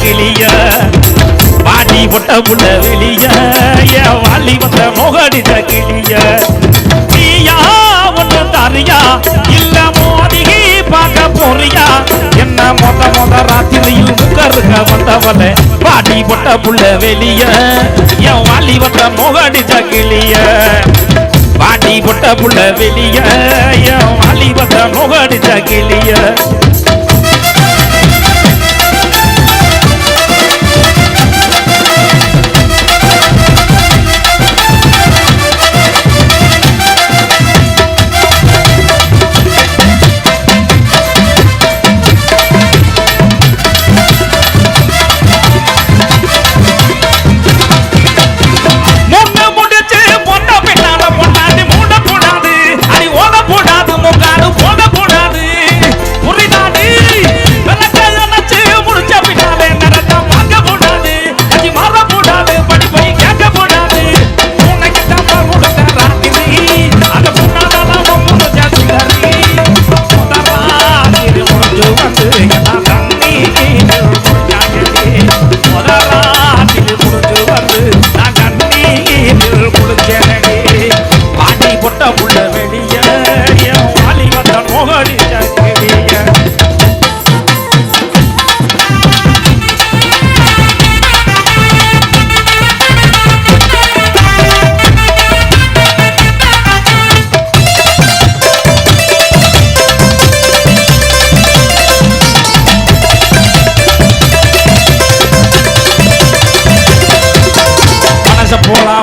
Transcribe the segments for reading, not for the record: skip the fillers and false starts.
கிளிய பாட்டி பொட்ட புள்ள வெளிய என் வாலி வந்த முகடிச்ச கிளிய நீயா ஒன்று தரியா இல்ல மோதிகி பார்க்க போறியா என்ன மொத ராத்திரியில் முகருக்க வந்தவள பாட்டி பொட்ட புள்ள வெளிய என் வாலி வந்த முகடிச்ச கிளிய பாட்டி பொட்ட புள்ள வெளிய என் வாலி வந்த முகடிச்ச கிளிய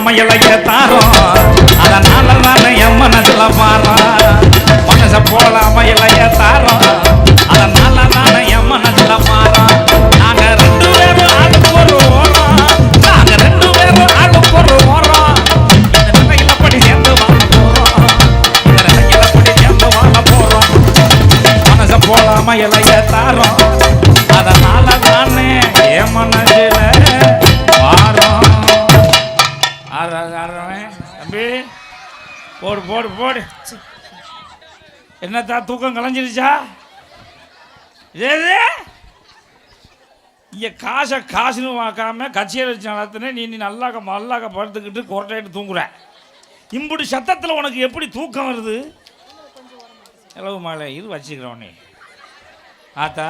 மயலைய தாரம் அதனால தானே என் மனசுல பாரம் மனச போல மயலைய தாரம் அதனால தானே என் மனசுல பாரம் நாங்க ரெண்டு பேரும் ஆளுக்கு ஒரு ஓரம் நாங்க ரெண்டு பேரும் ஆளுக்கு ஒரு ஓரம் இந்த நிலையில படி சேர்ந்து வாழ போறோம் இந்த நிலையில படி சேர்ந்து வாழ போறோம் மனச போல மயலைய தாரம் அதனால தானே என் மனசுல பாரம் தம்பி போடு போடு போடு என்னத்தா தூக்கம் கலைஞ்சிருச்சா இங்கே காசுன்னு பார்க்காம கட்சியை வச்சு நடத்துனே நீ நல்லாக்க படுத்துக்கிட்டு கொரட்டையிட்டு தூங்குற இம்புடி சத்தத்தில் உனக்கு எப்படி தூக்கம் வருது இளவு மாலை இது வச்சுக்கிறோன்னே ஆத்தா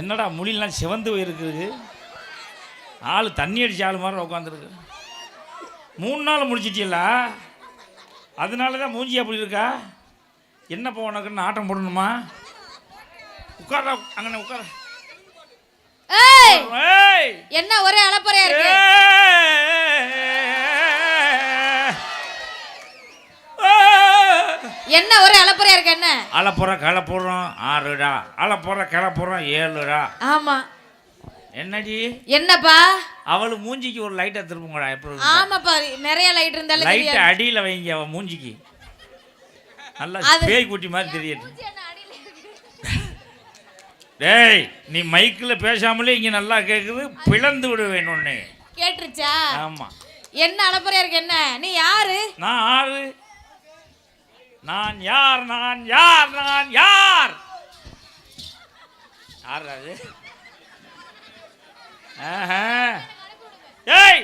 என்னடா முடியெல்லாம் சிவந்து போயிருக்குது ஆள் தண்ணி அடிச்ச ஆள் மாதிரி உட்காந்துருக்கு 3 நாள் முடிச்சிட்டியல்ல அதனால தான் மூஞ்சி அப்படி இருக்கா என்னப்பா உனக்குன்னு ஆட்டம் போடணுமா உட்கார அங்கே உட்கார என்ன ஒரே அலப்பறையா இருக்கு என்ன ஒரே அலப்பறையா இருக்கு என்ன அலப்புற கிளப்புறோம் 6டா அலப்புற கிளப்புறோம் 7டா ஆமா என்னடி என்னப்பா அவளு மூஞ்சிக்கு ஒரு லைட்டை திருப்புங்கடா எப்படி ஆமாப்பா நிறைய லைட் இருந்தாலும் லைட் அடியில வைங்க அவ மூஞ்சிக்கு நல்லா பேய் குட்டி மாதிரி தெரியுது டேய் நீ மைக்கில் பேசாமலே இங்க நல்லா கேக்குது பிளந்து விட வேணும்னு கேட்டுருச்சா ஆமா என்ன அலப்பறையா இருக்கு என்ன நீ யாரு நான் யாரு நான் யார் நான் யார் நான் யார் யார் அது ஏய்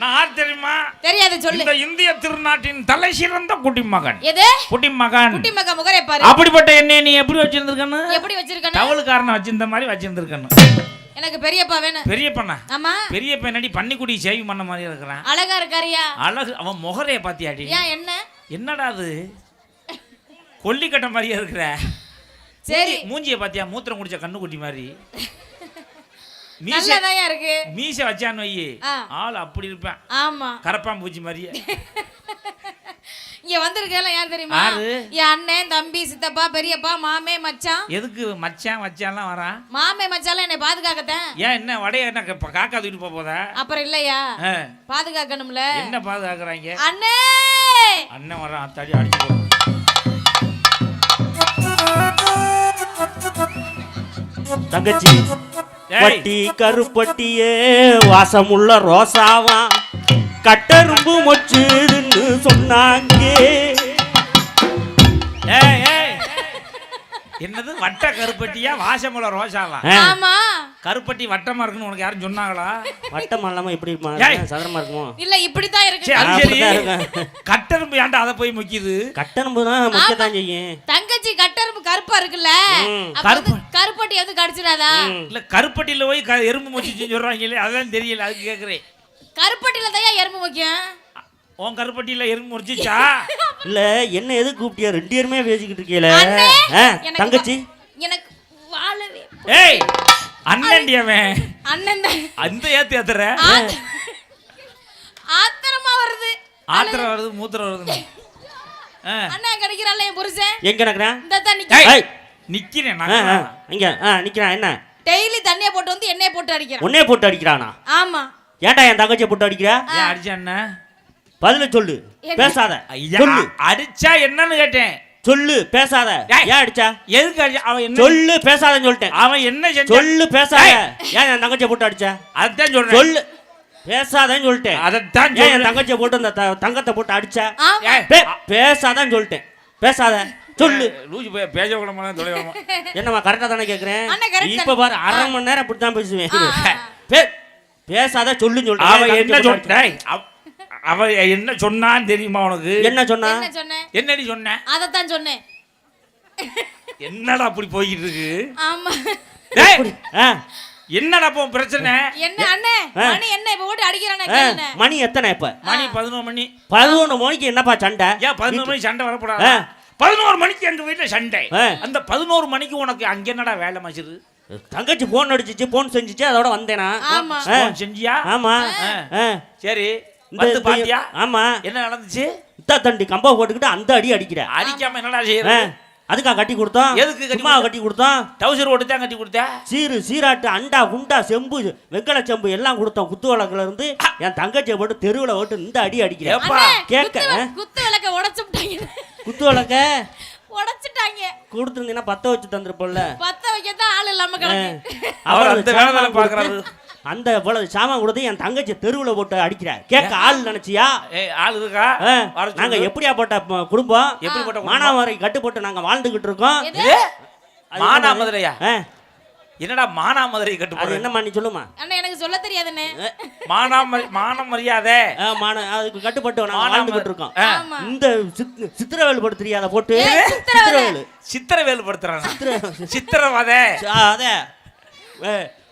நான் யார் தெரியுமா தெரியாது சொல்லு இந்த இந்திய திருநாட்டின் தலை சிறந்த குடிமகன் எது குடிமகன் முகரை பாரு அப்படிப்பட்ட என்னை நீ எப்படி வச்சிருந்திருக்கன்னு எப்படி வச்சிருக்கணும் டவலுக்காரனை வச்சிருந்த மாதிரி வச்சிருந்திருக்கணும் எனக்கு பெரியப்பா வேணும் பெரியப்பண்ணா ஆமா பெரியப்பா என்னடி பன்னிக்குடி சேவி பண்ண மாதிரி இருக்கிறான் அழகா இருக்காரியா அழகு அவன் முகரைய பாத்தியாடி ஏன் என்ன என்னடா அது கொல்லிக்கட்ட மாதிரியா இருக்கிற சரி மூஞ்சிய பாத்தியா மூத்திரம் குடிச்ச கண்ணு குட்டி மாதிரி நல்லதாயா இருக்கு மீசை வச்சான்னு வை ஆள் அப்படி இருப்பேன் ஆமா கரப்பான் பூச்சி மாதிரியே இங்க வந்திருக்கல யார் தெரியுமா என் அண்ணன் தம்பி சித்தப்பா பெரியப்பா மாமே மச்சான் எதுக்கு மச்சான் மச்சான்லாம் வரான் மாமே மச்சான்லாம் என்னை பாதுகாக்கத்தான் ஏன் என்ன வடைய என்ன காக்கா தூக்கிட்டு போதா அப்புறம் இல்லையா பாதுகாக்கணும்ல என்ன பாதுகாக்கறாங்க அண்ணே அண்ணன் வரான் அத்தாடி அடிச்சு தங்கச்சி பட்டி கருப்பட்டியே வாசமுள்ள ரோசாவா கட்டரும்பு மொச்சுதுன்னு சொன்னாங்க என்னது வட்ட கருப்பட்டியா வாசமுள்ள ரோசாவா? ஆமா. கருப்பட்டி வட்டமா இருக்குன்னு உனக்கு யாரும் சொன்னாங்களா? வட்டம் இல்லாம இப்படி ஏய். சதுரமா இருக்குமோ? இல்ல இப்படித்தான் சரி, இருக்கு. அது சரி. அப்படிதான் இருக்கும். கட்டெரும்பு ஏன்டா அதை போய் முக்கியது? கட்டணம்பு தான் முக்கியத்தான் செய்யும். தங்கச்சி கட்டெரும்பு கருப்பா இருக்குல்ல, ம். அப்ப வந்து கருப்பட்டி வந்து கடிச்சிடாதா? இல்ல கருப்பட்டியில போய் எறும்பு மொச்சிச்சுன்னு சொல்றாங்களே, அதான் தெரியல, அதுக்கு கேக்குறேன். கருப்பட்டில தான் எறும்பு முக்கியம். உன் கருப்பட்டியில எறும்பு முறிச்சிச்சா? இல்ல என்ன எது கூப்பிட்டியா? 2 பேருமே பேசிக்கிட்டு இருக்கீல. அண்ணே, எனக்கு தங்கச்சி எனக்கு வாழவே ஏய் அண்ணன்டியவன் அண்ணன் தான். அந்த ஏத்துற ஆத்திரமா வருது. ஆத்திரம் வருது மூத்திரம் வருது. அண்ணன் கிடைக்கிறாள் என் புருஷன். எங்க நடக்கிறேன்? இந்த தான் ஏய். நிக்கிறேன் இங்க நிக்கிறான். என்ன டெய்லி தண்ணியை போட்டு வந்து எண்ணெயை போட்டு அடிக்கிறான். உன்னைய போட்டு அடிக்கிறானா? ஆமா. ஏன்டா என் தங்கச்சியை போட்டு அடிக்கிற? ஏன் அடிச்ச அண்ணன்? பதில சொல்லு, பேசாத. சொல்லு, அடிச்சா என்னன்னு கேட்டேன். சொல்லு, பேசாத. ஏய். ஏன் அடிச்சா? எதுக்கு அடிச்சா? அவன் என்ன சொல்லு, பேசாதன்னு சொல்லிட்டேன். அவன் என்ன செஞ்சா? சொல்லு, பேசாத. ஏன் என் தங்கச்சியை போட்டு அடிச்சா? அதான் சொல்றேன். சொல்லு, பேசாதன்னு சொல்லிட்டேன். அதத்தான் ஏன் என் சொல்றேன். தங்கச்சியை போட்டு அந்த தங்கத்தை போட்டு அடிச்சா? ஆமா. ஏய், பேசாதன்னு சொல்லிட்டேன். பேசாத, சொல்லு. லூசு போய் பேச விடமா தொலைவாமா. என்னம்மா கரெக்டா தானே கேக்குறேன்? அண்ணா, correct இப்ப பாரு, அரை மணி நேரம் அப்படித்தான் பேசுவேன். பேசாத, சொல்லுன்னு சொல்லிட்டேன். அவன் ஏன் என்ன தங்கச்சியை போட்டு அடிச்சா? சொன்ன? அவன் என்ன சொன்னான்னு தெரியுமா உனக்கு? என்ன சொன்னா? என்ன சொன்னேன்? என்னடி சொன்ன? அதத்தான் சொன்னேன். என்னடா அப்படி போய்கிட்டு இருக்கு? ஆமா. டேய், ஆ, என்னடா இப்போ பிரச்சனை? என்ன அண்ணே, மணி என்ன இப்ப போட்டு அடிக்கிறானே ஆ, கேளுனே. மணி எத்தனை இப்ப? மணி 11 மணி. 11 மணிக்கு என்னப்பா சண்டை? ஏன் 11 மணிக்கு சண்டை வரக்கூடாது? 11 மணிக்கு எங்க வீட்டுல சண்டை. ஆ. அந்த 11 மணிக்கு உனக்கு அங்க என்னடா வேலை மச்சிரு? தங்கச்சி போன் அடிச்சிச்சு, போன் செஞ்சுச்சு, அதோட வந்தேனா? ஆமா. ஆ. போன் செஞ்சியா? ஆமா. ஆ. ஆ. சரி, இந்த வந்து பாத்தியா? ஆமா. என்ன நடந்துச்சு? இத்த தண்டி கம்பா போட்டுக்கிட்டு அந்த அடி அடிக்கிற. அடிக்காம என்னடா ஆ. செய்யற? அதுக்கா கட்டி கொடுத்தோம்? எதுக்கு கட்டி சும்மா கட்டி கொடுத்தோம்? டவுசர் ஓட்டு தான் கட்டி கொடுத்த? சீராட்டு, அண்டா, குண்டா, செம்பு, வெங்கல செம்பு எல்லாம் கொடுத்தோம். குத்து வழக்குல இருந்து என் தங்கச்சியை போட்டு தெருவுல ஓட்டு இந்த அடி அடிக்கிற. ஏப்பா, அண்ணே, கேட்க, குத்து விளக்க உடைச்சுட்டாங்க. குத்து வழக்க உடைச்சிட்டாங்க. கொடுத்துருந்தீங்கன்னா பத்த வச்சு தந்துருப்போம்ல. பத்த வைக்கத்தான் ஆள் இல்லாம கிடக்கு. அவர் அந்த வேலை தானே பாக்குறாரு. அந்த இவ்வளவு சாமான் கொடுத்து என் தங்கச்சி தெருவுல போட்டு அடிக்கிற. கேட்க ஆள் நினைச்சியா? ஏய், ஆள் இருக்கா? ஆ, வர சொல்லு. நாங்க எப்படியா போட்ட குடும்பம்? எப்படிப்பட்ட குடும்பம்? மானாவாரி கட்டு போட்டு நாங்க வாழ்ந்துகிட்டு இருக்கோம். எது? இது? அது மானாமதுரையா? ஆ, என்னடா மானாமதுரை அது கட்டுப்பாடு? என்னம்மா நீ சொல்லுமா? அண்ணா எனக்கு சொல்ல தெரியாதுண்ணே. மான மரியாதை. அதுக்கு கட்டுப்பட்டு நாங்க மானாமதுரை. வாழ்ந்துகிட்டு இருக்கோம். ஆ. ஆமா. இந்த சித்திரவேல் படுத்து தெரியாத போட்டு ஏய், சித்திரவேல் சித்திரவேல் படுத்துறாங்க. சித்திரவதை. அதே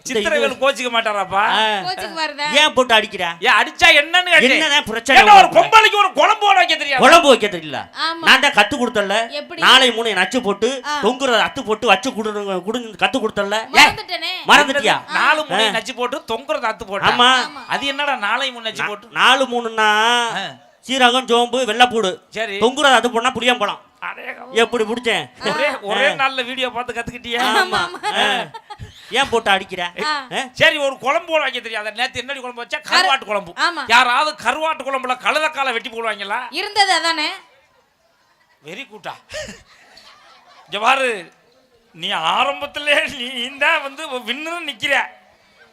சித்திரவேல் கோச்சிக்க மாட்டாராப்பா? கோச்சுக்கு வருதா? ஏன் போட்டு அடிக்கிற? ஏன் அடிச்சா என்னன்னு கேட்டேன். என்னதான் பிரச்சனை? ஏன்னா ஒரு பொம்பளைக்கு ஒரு குழம்பு போட வைக்க தெரியாது. குழம்பு வைக்க தெரியல. ஆமா. நான் தான் கத்து கொடுத்தல. எப்படி? நாளை 3 நச்சு போட்டு ஆ. தொங்குறத அத்து போட்டு வச்சு குடுங்க கத்து கொடுத்தல. மறந்துட்டேனே. மறந்துட்டியா? 4 முனை நச்சு போட்டு தொங்குறத அத்து போட்டு. ஆமா. அது என்னடா 4 முனை நச்சு போட்டு? 4 3ன்னா ஆ. சீரகம், சோம்பு, வெள்ளைப்பூடு. சரி. தொங்குறத அத்து போனா புளியம்பழம். அடே, எப்படி பிடிச்சேன்? ஒரே நல்ல வீடியோ பார்த்து கத்துக்கிட்டியா? ஆமா. ஆ. ஏன் போட்டு அடிக்கிற? ஆ. ஆ? சரி, ஒரு குழம்பு போட வைக்க தெரியாது. நேத்து என்னடி குழம்பு வச்சா? கருவாட்டு குழம்பு. ஆமா. யாராவது கருவாட்டு குழம்புல கழுதக்கால வெட்டி போடுவாங்களா? இருந்தது அதானே. வெரி கூட்டா. இங்க பாரு, நீ ஆரம்பத்திலே நீ தான் வந்து வின்னு நிக்கிற.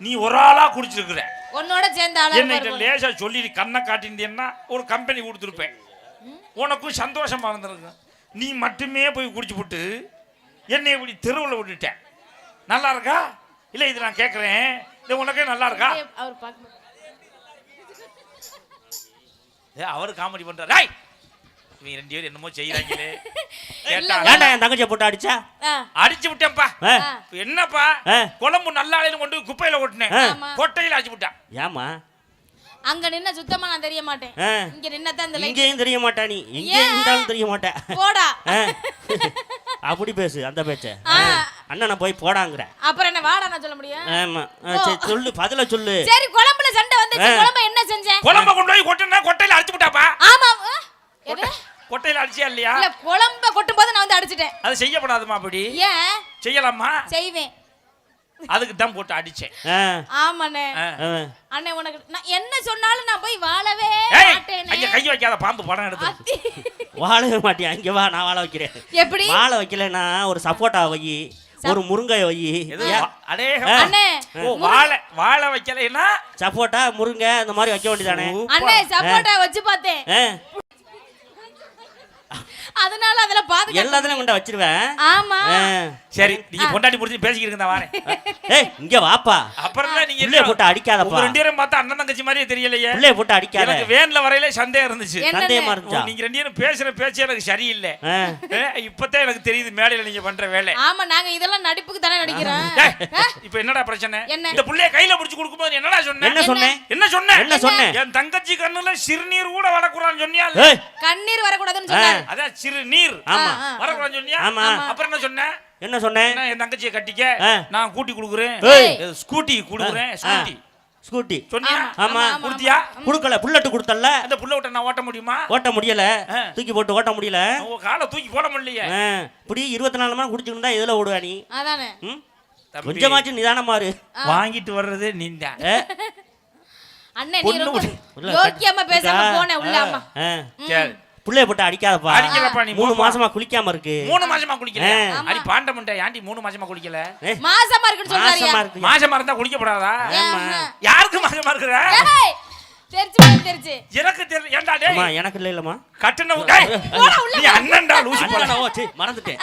நீ ஒரு ஆளா குடிச்சிருக்கிற. உன்னோட சேர்ந்த ஆளா என்னை இருப்பாரு. லேசா சொல்லி கண்ணை காட்டியிருந்தேன்னா ஒரு கம்பெனி கொடுத்துருப்பேன். உனக்கும் சந்தோஷமா இருந்திருக்கும். நீ மட்டுமே போய் குடிச்சு போட்டு என்னை இப்படி தெருவில் விட்டுட்டேன். நல்லா இருக்கா? இல்லை, இது நான் கேட்குறேன். இது உனக்கே நல்லா இருக்கா? அவர் பாக்க அவரு காமெடி பண்றாரு. இவங்க 2 பேரும் என்னமோ செய்யறாங்களே. கேட்டா ஏன்டா என் தங்கச்சியை போட்டு அடிச்சா? அடிச்சு விட்டேன்ப்பா. ஆ. என்னப்பா? ஆ. குழம்பு நல்லா கொண்டு போய் குப்பையில ஓட்டினேன். ஆமா. கொட்டையில அடிச்சு விட்டான். ஏமா? அங்க நின்ன சுத்தமா நான் தெரிய மாட்டேன். ஆ. இங்க நின்னதான் இந்த லைட். இங்கேயும் தெரிய மாட்டா நீ. எங்கேயும் இருந்தாலும் தெரிய மாட்டா. போடா. ஆ. அப்படி பேசு அந்த பேச்ச. ஆ. அண்ணனை போய் போடாங்கற. அப்புறம் என்ன வாடா நான் சொல்ல முடியும்? ஆமா. சரி சொல்லு, பதில சொல்லு. சரி, குழம்புல சண்டை வந்துச்சு. குழம்பு என்ன செஞ்சேன்? குழம்ப கொண்டு போய் கொட்டினா கொட்டையில அடிச்சு விட்டாப்பா. ஆமா. எது? கொட்டையில அடிச்சியா இல்லையா? இல்ல, குழம்ப கொட்டும் போது நான் வந்து அடிச்சிட்டேன். அது செய்யப்படாதுமா. அப்படி ஏன் செய்யலாமா? செய்வேன். அதுக்கு தான் போட்டு அடிச்சேன். ஆ. ஆமாண்ணே. ஆ. அண்ணே, உனக்கு நான் என்ன சொன்னாலும் நான் போய் வாழவே ஏய், மாட்டேனே. ஐயா, கை வைக்காத, பாம்பு படம் எடுத்து. அத்தி. வாழவே மாட்டியா? இங்க வா, நான் வாழ வைக்கிறேன். எப்படி? வாழ வைக்கலன்னா ஒரு சப்போட்டா வை, ஒரு முருங்கையை வை. எது? அடே, அண்ணே, ஓ, வாழை வைக்கலைன்னா சப்போட்டா, முருங்கை இந்த மாதிரி வைக்க வேண்டியதானே? அண்ணே, சப்போட்டா வச்சு பார்த்தேன். அதனால அதெல்லாம் பாத்துக்க. எல்லாத்துலயும் கொண்டு வச்சிருவேன். ஆமா. சரி நீங்க பொண்டாட்டி முடிச்சு பேசிக்கிட்டு இருந்தா வரேன். ஏய் இங்க வாப்பா. அப்புறம் நீங்க புள்ளைய போட்டு அடிக்காதப்பா. உங்க ரெண்டு பேரும் பார்த்தா அண்ணன் தங்கச்சி மாதிரியே தெரியலையே. புள்ளைய போட்டு அடிக்காத. எனக்கு வேன்ல வரையில சந்தேகம் இருந்துச்சு. சந்தேகமா இருந்துச்சா? நீங்க ரெண்டு பேரும் பேசுற பேச்சு எனக்கு சரியில்லை. இப்பதான் எனக்கு தெரியுது மேடையில நீங்க பண்ற வேலை. ஆமா நாங்க இதெல்லாம் நடிப்புக்கு தானே நடிக்கிறோம். இப்போ என்னடா பிரச்சனை? என்ன? இந்த புள்ளைய கையில புடிச்சு கொடுக்கும்போது என்னடா சொன்னேன்? என்ன சொன்னேன்? என்ன சொன்னேன்? என்ன சொன்னேன்? என் தங்கச்சி கண்ணுல சிறுநீர் கூட வரக்கூடாதுன்னு சொன்னியா? ஏய் கண்ணீர் வரக்கூடாதுன்னு சொன்னாரு. அதான் சிறுநீர் ஆமா வரக்கூடாதுன்னு சொன்னியா? ஆமா. அப்புறம் என்ன சொன்னேன்? என்ன சொன்னேன்? என் தங்கச்சியை கட்டிக்க ஆ. நான் கூட்டி கொடுக்குறேன். ஏய். ஸ்கூட்டி கொடுக்குறேன். ஸ்கூட்டி ஸ்கூட்டி சொன்னியா? ஆமா. குடுத்தியா? குடுக்கல. புல்லட் கொடுத்தல்ல. அந்த புள்ள விட்ட நான் ஓட்ட முடியுமா? ஓட்ட முடியல. ஆ. தூக்கி போட்டு ஓட்ட முடியல. உங்க காலை தூக்கி போட முடியலையே. இப்படி 24 மணி குடிச்சுக்கிட்டு இருந்தா எதுல ஓடுவா நீ? அதானே. ம்? தம்பி, கொஞ்சமாச்சும் நிதானமா இரு. வாங்கிட்டு வர்றதே நீந்தான். அண்ணே நீ பொண்ணு ரொம்ப உள்ள யோக்கியமா பேசாம இருக்கா? போனே உள்ள அம்மா. சரி புள்ளைய போட்டு அடிக்காதப்பா. அடிக்கலப்பா நீ 3 மாசமா குளிக்காம இருக்கு. 3 மாசமா குளிக்கல. ஆ. அடி பாண்டமண்ட ஏன்டி 3 மாசமா குளிக்கல? மாசமா இருக்குன்னு மாசமா சொல்றாரியா? இருக்கு. மாசமா இருந்தா குளிக்கப்படாதா? ஆமா. யாருக்கு மாசமா இருக்குற? ஏய் தெரிஞ்சு எனக்கு தெரியல. ஏன்டா டேய்? அம்மா எனக்கு இல்லைலம்மா. கட்டண டேய். நீ அண்ணன்டா லூசு போல. அண்ணனோ, சீ, மறந்துட்டேன்.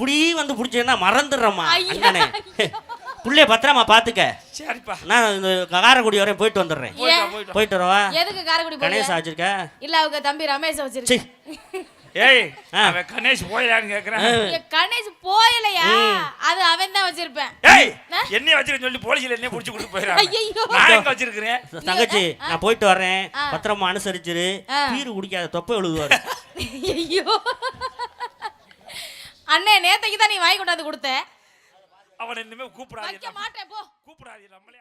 புடி வந்து புடிச்சேன்னா மறந்துடுறேம்மா. ஐயா, அண்ணனே புள்ளைய பத்திரமா பாத்துக்க. சரிப்பா. நான் இந்த காரைக்குடி வரையும் போயிட்டு வந்துடுறேன். போய்ட்டு போயிட்டு வரவா? எதுக்கு காரைக்குடி கணேசா போறியா? வச்சிருக்க? இல்ல அவங்க தம்பி ரமேஷ் சீ. வச்சிருக்கு. ஏய் ஆ. அவன் கணேஷ் போயான்னு கேக்குறான். கணேஷ் போயலையா? அது அவன் தான் வச்சிருப்பேன். ஏய் என்னைய வச்சிருக்க சொல்லி போலீஸ்ல என்னைய புடிச்சு கொடுத்து போயிராங்க. ஐயோ. நான் எங்க வச்சிருக்கேன்? தங்கச்சி நான் போயிட்டு வர்றேன். ஆ. பத்திரமா அனுசரிச்சிரு. ஆ. பீரு குடிக்காத தொப்பை எழுதுவாரு. ஐயோ. அண்ணே நேத்தைக்கு தான் நீ வாங்கி கொண்டாந்து கொடுத்த. அவனை இனிமே கூப்பிடாதீங்க. வைக்க மாட்டேன் போ. கூப்பிடாதீங்க நம்மளே